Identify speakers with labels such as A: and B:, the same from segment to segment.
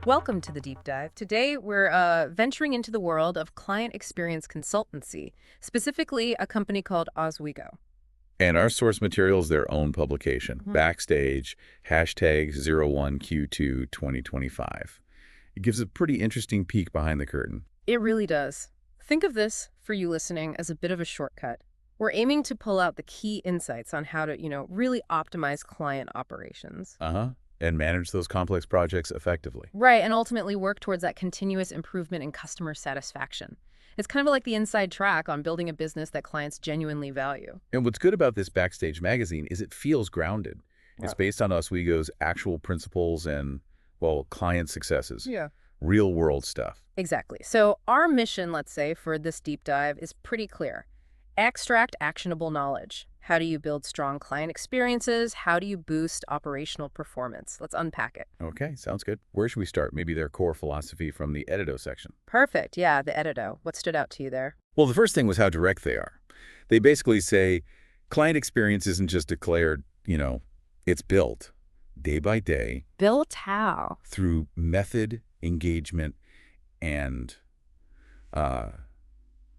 A: Welcome to the deep dive. Today, we're venturing into the world of client experience consultancy, specifically a company called OswegO.
B: And our source material is their own publication, Backstage, hashtag 01Q2 2025. It gives a pretty interesting peek behind the curtain.
A: It really does. Think of this, for you listening, as a bit of a shortcut. We're aiming to pull out the key insights on how to, really optimize client operations.
B: And manage those complex projects effectively.
A: Right, and ultimately work towards that continuous improvement in customer satisfaction. It's kind of like the inside track on building a business that clients genuinely value.
B: And what's good about this Backstage magazine is it feels grounded.
A: Wow.
B: It's based on OswegO's actual principles and, well, client successes.
A: Yeah.
B: Real-world stuff.
A: Exactly. So our mission, let's say, for this deep dive is pretty clear. Extract actionable knowledge. How do you build strong client experiences? How do you boost operational performance? Let's unpack it.
B: Okay, sounds good. Where should we start? Maybe their core philosophy from the edito section.
A: Perfect. Yeah, the edito. What stood out to you there?
B: Well, the first thing was how direct they are. They basically say client experience isn't just declared, it's built day by day.
A: Built how?
B: Through method, engagement, and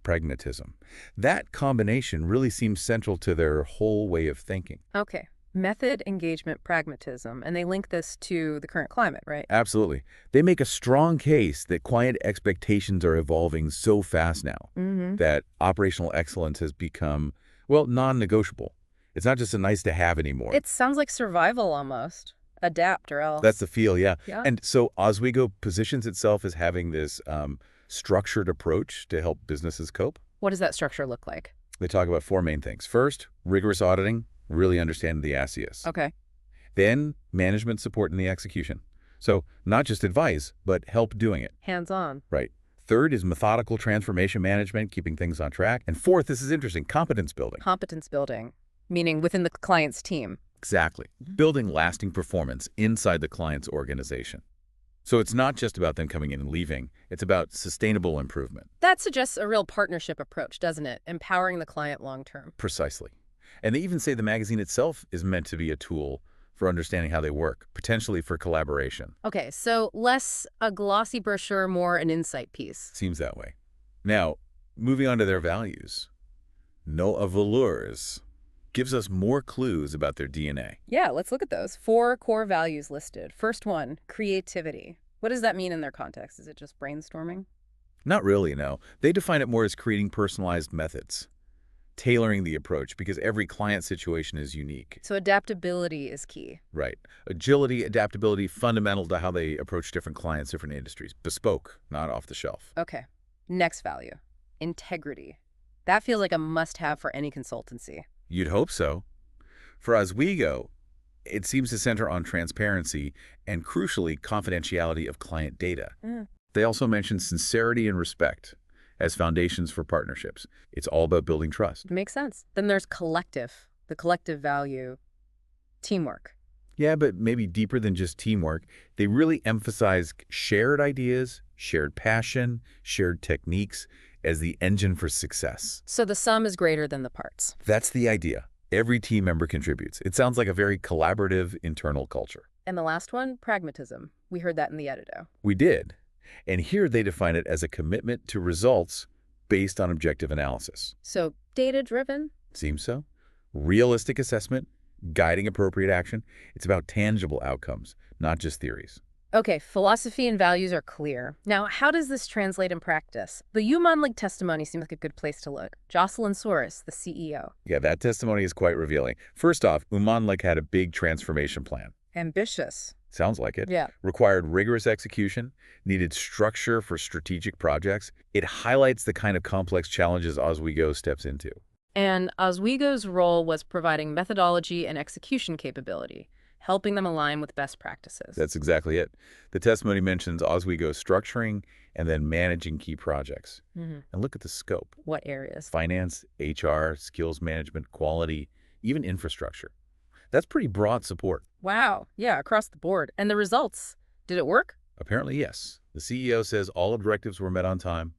B: pragmatism. That combination really seems central to their whole way of thinking.
A: Okay. Method, engagement, pragmatism. And they link this to the current climate, right?
B: Absolutely. They make a strong case that client expectations are evolving so fast now that operational excellence has become, well, non-negotiable. It's not just a nice to have anymore.
A: It sounds like survival almost. Adapt or else.
B: That's the feel, yeah.
A: Yeah.
B: And so OswegO positions itself as having this structured approach to help businesses cope.
A: What does that structure look like?
B: They talk about four main things. First, rigorous auditing, really understanding the ASIAs.
A: Okay.
B: Then, management support in the execution. So not just advice, but help doing it.
A: Hands-on.
B: Right. Third is methodical transformation management, keeping things on track. And fourth, this is interesting, competence building.
A: Competence building, meaning within the client's team.
B: Exactly. Building lasting performance inside the client's organization. So it's not just about them coming in and leaving. It's about sustainable improvement.
A: That suggests a real partnership approach, doesn't it? Empowering the client long-term.
B: Precisely. And they even say the magazine itself is meant to be a tool for understanding how they work, potentially for collaboration.
A: Okay, so less a glossy brochure, more an insight piece.
B: Seems that way. Now, moving on to their values. No valeurs gives us more clues about their DNA.
A: Yeah, let's look at those. 4 core values listed. First one, creativity. What does that mean in their context? Is it just brainstorming?
B: Not really, no. They define it more as creating personalized methods, tailoring the approach, because every client situation is unique.
A: So adaptability is key.
B: Right. Agility, adaptability, fundamental to how they approach different clients, different industries. Bespoke, not off the shelf.
A: Okay. Next value, integrity. That feels like a must-have for any consultancy.
B: You'd hope so. For OswegO, it seems to center on transparency and, crucially, confidentiality of client data. They also mention sincerity and respect as foundations for partnerships. It's all about building trust.
A: Makes sense. Then there's collective, the collective value, teamwork.
B: Yeah, but maybe deeper than just teamwork. They really emphasize shared ideas, shared passion, shared techniques as the engine for success.
A: So the sum is greater than the parts.
B: That's the idea. Every team member contributes. It sounds like a very collaborative internal culture.
A: And the last one, pragmatism. We heard that in the edito.
B: We did. And here they define it as a commitment to results based on objective analysis.
A: So data-driven?
B: Seems so. Realistic assessment, guiding appropriate action. It's about tangible outcomes, not just theories.
A: Okay, philosophy and values are clear. Now, how does this translate in practice? The Umanlig testimony seems like a good place to look. Jocelyn Soros, the CEO.
B: Yeah, that testimony is quite revealing. First off, Umanlik had a big transformation plan.
A: Ambitious.
B: Sounds like it.
A: Yeah.
B: Required rigorous execution, needed structure for strategic projects. It highlights the kind of complex challenges OswegO steps into.
A: And OswegO's role was providing methodology and execution capability, helping them align with best practices.
B: That's exactly it. The testimony mentions OswegO structuring and then managing key projects. And look at the scope.
A: What areas?
B: Finance, HR, skills management, quality, even infrastructure. That's pretty broad support.
A: Wow. Yeah, across the board. And the results? Did it work?
B: Apparently, yes. The CEO says all objectives were met on time.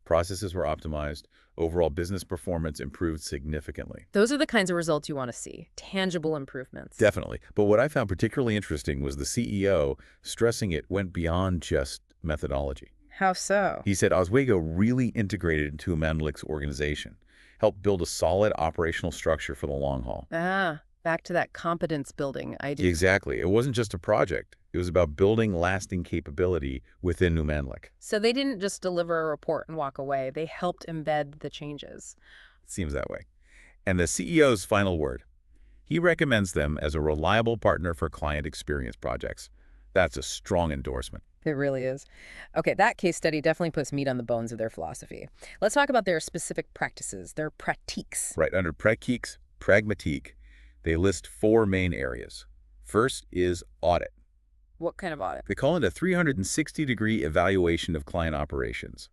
B: Processes were optimized. Overall business performance improved significantly.
A: Those are the kinds of results you want to see, tangible improvements.
B: Definitely. But what I found particularly interesting was the CEO stressing it went beyond just methodology.
A: How so?
B: He said OswegO really integrated into Manlik's organization, helped build a solid operational structure for the long haul.
A: Back to that competence building idea.
B: Exactly. It wasn't just a project. It was about building lasting capability within New Manlik.
A: So they didn't just deliver a report and walk away. They helped embed the changes.
B: Seems that way. And the CEO's final word. He recommends them as a reliable partner for client experience projects. That's a strong endorsement.
A: It really is. Okay, that case study definitely puts meat on the bones of their philosophy. Let's talk about their specific practices, their pratiques.
B: Right, under pratiques, pragmatique, they list 4 main areas. First is audit.
A: What kind of audit?
B: They call it a 360-degree evaluation of client operations.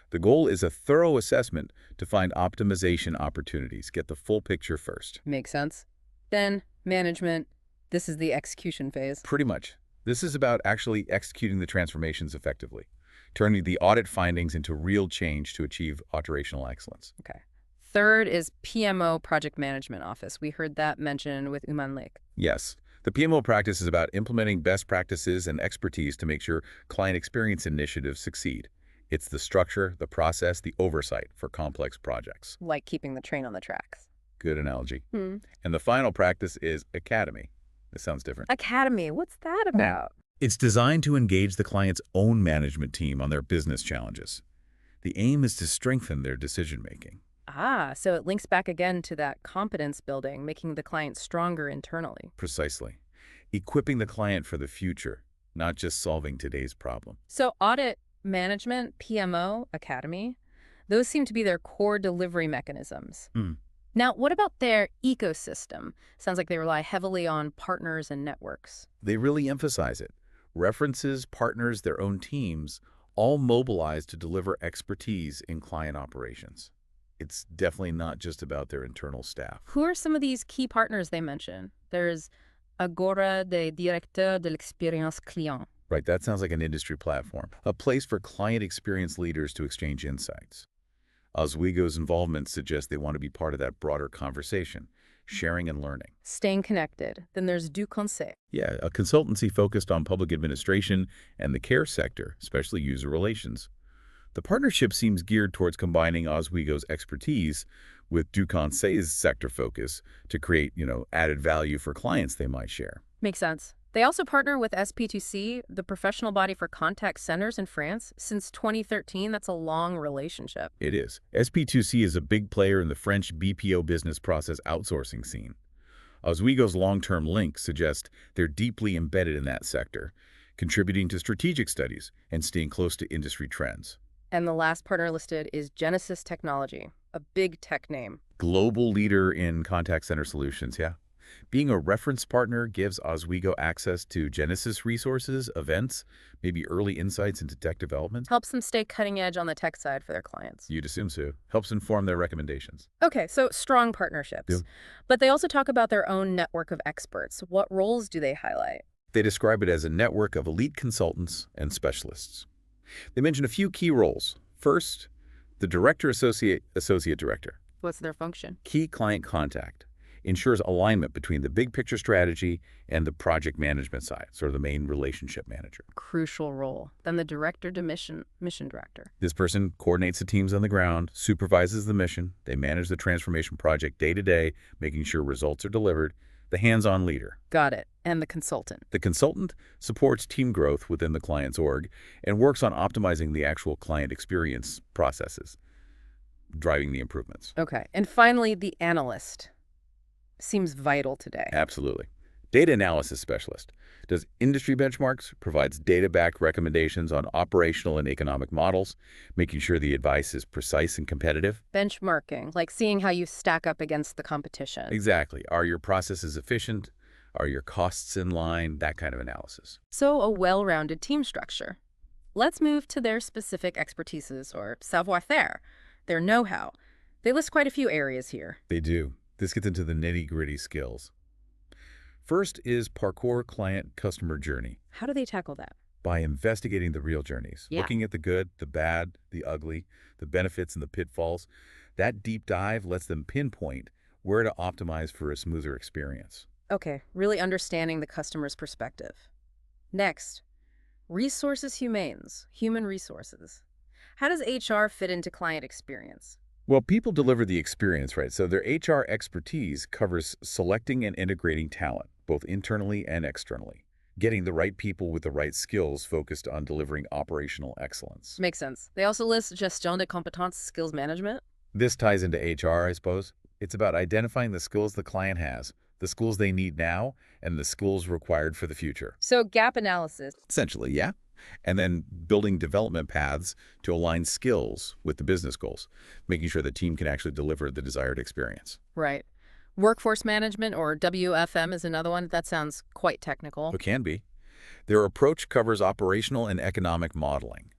B: The goal is a thorough assessment to find optimization opportunities. Get the full picture first.
A: Makes sense. Then, management. This is the execution phase.
B: Pretty much. This is about actually executing the transformations effectively, turning the audit findings into real change to achieve operational excellence.
A: Okay. Third is PMO, Project Management Office. We heard that mentioned with Uman.
B: Yes. The PMO practice is about implementing best practices and expertise to make sure client experience initiatives succeed. It's the structure, the process, the oversight for complex projects.
A: Like keeping the train on the tracks.
B: Good analogy. And the final practice is Academy. This sounds different.
A: Academy, what's that about?
B: It's designed to engage the client's own management team on their business challenges. The aim is to strengthen their decision-making.
A: So it links back again to that competence building, making the client stronger internally.
B: Precisely. Equipping the client for the future, not just solving today's problem.
A: So audit, management, PMO, Academy, those seem to be their core delivery mechanisms. Now, what about their ecosystem? Sounds like they rely heavily on partners and networks.
B: They really emphasize it. References, partners, their own teams, all mobilized to deliver expertise in client operations. It's definitely not just about their internal staff.
A: Who are some of these key partners they mention? There's Agora de Directeur de l'Expérience Client.
B: Right, that sounds like an industry platform, a place for client experience leaders to exchange insights. OswegO's involvement suggests they want to be part of that broader conversation, sharing and learning.
A: Staying connected. Then there's Du Conseil.
B: Yeah, a consultancy focused on public administration and the care sector, especially user relations. The partnership seems geared towards combining OswegO's expertise with Du Conseil's sector focus to create, added value for clients they might share.
A: Makes sense. They also partner with SP2C, the professional body for contact centers in France. Since 2013, that's a long relationship.
B: It is. SP2C is a big player in the French BPO business process outsourcing scene. OswegO's long-term links suggest they're deeply embedded in that sector, contributing to strategic studies and staying close to industry trends.
A: And the last partner listed is Genesis Technology, a big tech name.
B: Global leader in contact center solutions, yeah. Being a reference partner gives OswegO access to Genesis resources, events, maybe early insights into tech development.
A: Helps them stay cutting edge on the tech side for their clients.
B: You'd assume so. Helps inform their recommendations.
A: Okay, so strong partnerships.
B: Yeah.
A: But they also talk about their own network of experts. What roles do they highlight?
B: They describe it as a network of elite consultants and specialists. They mention a few key roles. First, the director-associate director.
A: What's their function?
B: Key client contact. Ensures alignment between the big picture strategy and the project management side, sort of the main relationship manager.
A: Crucial role. Then the director to mission director.
B: This person coordinates the teams on the ground, supervises the mission. They manage the transformation project day to day, making sure results are delivered. The hands-on leader.
A: Got it. And the consultant.
B: The consultant supports team growth within the client's org and works on optimizing the actual client experience processes, driving the improvements.
A: Okay. And finally, the analyst. Seems vital today.
B: Absolutely. Data analysis specialist. Does industry benchmarks, provides data-backed recommendations on operational and economic models, making sure the advice is precise and competitive.
A: Benchmarking, like seeing how you stack up against the competition.
B: Exactly. Are your processes efficient? Are your costs in line? That kind of analysis.
A: So a well-rounded team structure. Let's move to their specific expertises, or savoir-faire, their know-how. They list quite a few areas here.
B: They do. This gets into the nitty-gritty skills. First is parcours client customer journey.
A: How do they tackle that?
B: By investigating the real journeys,
A: Yeah.
B: looking at the good, the bad, the ugly, the benefits and the pitfalls, that deep dive lets them pinpoint where to optimize for a smoother experience.
A: Okay, really understanding the customer's perspective. Next, resources humanes, human resources. How does HR fit into client experience?
B: Well, people deliver the experience, right? So their HR expertise covers selecting and integrating talent, both internally and externally, getting the right people with the right skills focused on delivering operational excellence.
A: Makes sense. They also list gestion de compétences skills management.
B: This ties into HR, I suppose. It's about identifying the skills the client has, the skills they need now, and the skills required for the future.
A: So gap analysis.
B: Essentially, yeah. And then building development paths to align skills with the business goals, making sure the team can actually deliver the desired experience.
A: Right. Workforce management, or WFM, is another one. That sounds quite technical.
B: It can be. Their approach covers operational and economic modeling,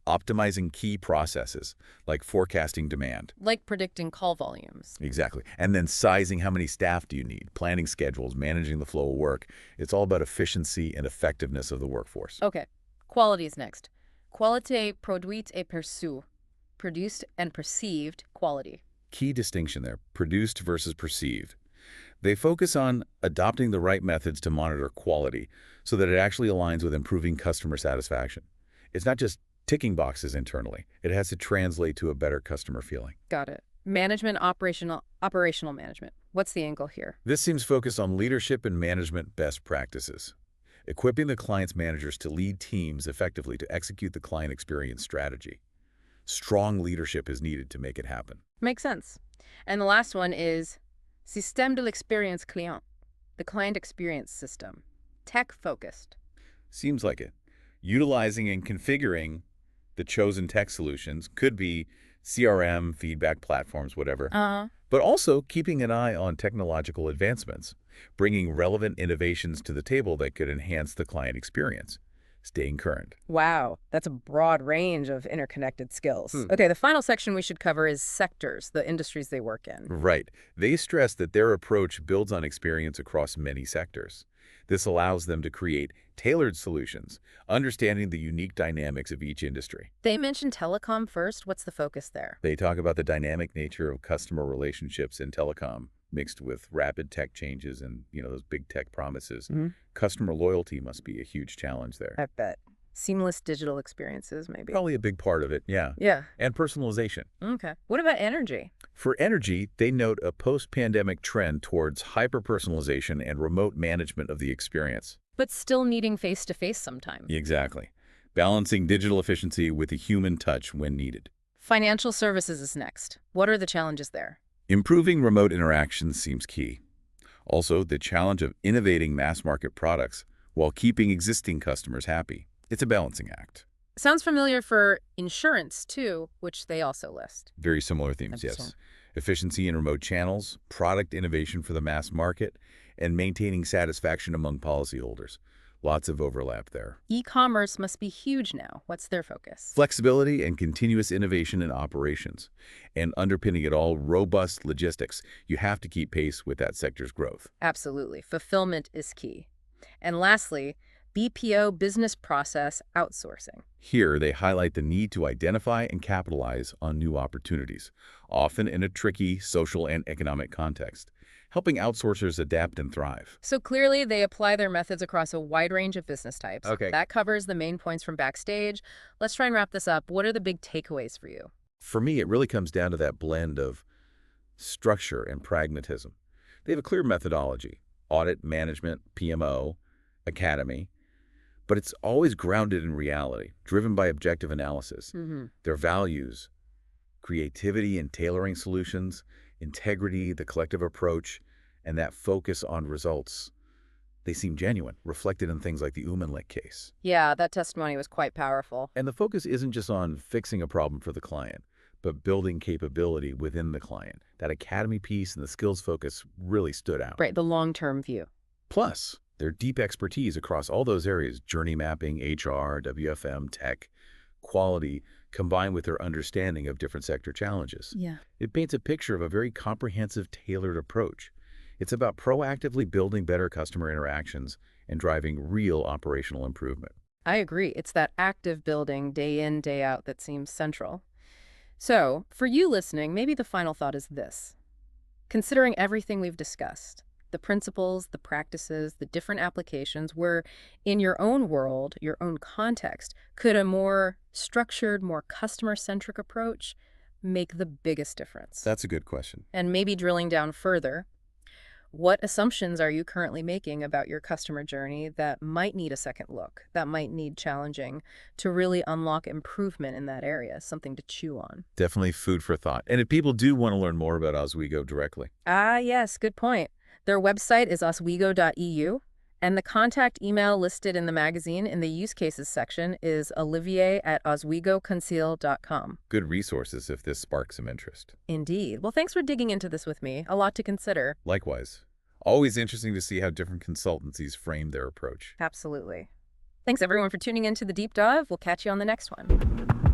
B: optimizing key processes like forecasting demand.
A: Like predicting call volumes.
B: Exactly. And then sizing how many staff do you need, planning schedules, managing the flow of work. It's all about efficiency and effectiveness of the workforce.
A: Okay. Quality is next. Qualité produite et perçue. Produced and perceived quality.
B: Key distinction there, produced versus perceived. They focus on adopting the right methods to monitor quality so that it actually aligns with improving customer satisfaction. It's not just ticking boxes internally. It has to translate to a better customer feeling.
A: Got it. Management, operational management. What's the angle here?
B: This seems focused on leadership and management best practices, equipping the client's managers to lead teams effectively to execute the client experience strategy. Strong leadership is needed to make it happen.
A: Makes sense. And the last one is Système de l'expérience client, the client experience system. Tech-focused.
B: Seems like it. Utilizing and configuring the chosen tech solutions could be CRM, feedback platforms, whatever. But also keeping an eye on technological advancements, bringing relevant innovations to the table that could enhance the client experience, staying current.
A: Wow, that's a broad range of interconnected skills. Okay, the final section we should cover is sectors, the industries they work in.
B: Right. They stress that their approach builds on experience across many sectors. This allows them to create tailored solutions, understanding the unique dynamics of each industry.
A: They mentioned telecom first. What's the focus there?
B: They talk about the dynamic nature of customer relationships in telecom, mixed with rapid tech changes and, those big tech promises. Customer loyalty must be a huge challenge there.
A: I bet. Seamless digital experiences, maybe.
B: Probably a big part of it, yeah.
A: Yeah.
B: And personalization.
A: Okay. What about energy?
B: For energy, they note a post-pandemic trend towards hyper-personalization and remote management of the experience.
A: But still needing face-to-face sometimes.
B: Exactly. Balancing digital efficiency with a human touch when needed.
A: Financial services is next. What are the challenges there?
B: Improving remote interactions seems key. Also, the challenge of innovating mass-market products while keeping existing customers happy. It's a balancing act.
A: Sounds familiar for insurance, too, which they also list.
B: Very similar themes, yes. Efficiency in remote channels, product innovation for the mass market, and maintaining satisfaction among policyholders. Lots of overlap there.
A: E-commerce must be huge now. What's their focus?
B: Flexibility and continuous innovation in operations. And underpinning it all, robust logistics. You have to keep pace with that sector's growth.
A: Absolutely. Fulfillment is key. And lastly, BPO, business process outsourcing.
B: Here, they highlight the need to identify and capitalize on new opportunities, often in a tricky social and economic context, helping outsourcers adapt and thrive.
A: So clearly, they apply their methods across a wide range of business types.
B: Okay.
A: That covers the main points from Backstage. Let's try and wrap this up. What are the big takeaways for you?
B: For me, it really comes down to that blend of structure and pragmatism. They have a clear methodology, audit, management, PMO, academy, but it's always grounded in reality, driven by objective analysis. Their values, creativity and tailoring solutions, integrity, the collective approach, and that focus on results, they seem genuine, reflected in things like the Umanlik case.
A: Yeah, that testimony was quite powerful.
B: And the focus isn't just on fixing a problem for the client, but building capability within the client. That academy piece and the skills focus really stood out.
A: Right, the long-term view.
B: Plus, their deep expertise across all those areas, journey mapping, HR, WFM, tech, quality, combined with their understanding of different sector challenges.
A: Yeah.
B: It paints a picture of a very comprehensive, tailored approach. It's about proactively building better customer interactions and driving real operational improvement.
A: I agree. It's that active building day in, day out that seems central. So, for you listening, maybe the final thought is this. Considering everything we've discussed, the principles, the practices, the different applications, where in your own world, your own context, could a more structured, more customer-centric approach make the biggest difference?
B: That's a good question.
A: And maybe drilling down further, what assumptions are you currently making about your customer journey that might need a second look, that might need challenging to really unlock improvement in that area, something to chew on?
B: Definitely food for thought. And if people do want to learn more about OswegO directly,
A: Ah, yes, good point. Their website is oswego.eu, and the contact email listed in the magazine in the use cases section is olivier@oswegoconceal.com.
B: good resources if this sparks some interest.
A: Indeed. Well, thanks for digging into this with me. A lot to consider.
B: Likewise, always interesting to see how different consultancies frame their approach.
A: Absolutely. Thanks, everyone, for tuning in to the deep dive. We'll catch you on the next one.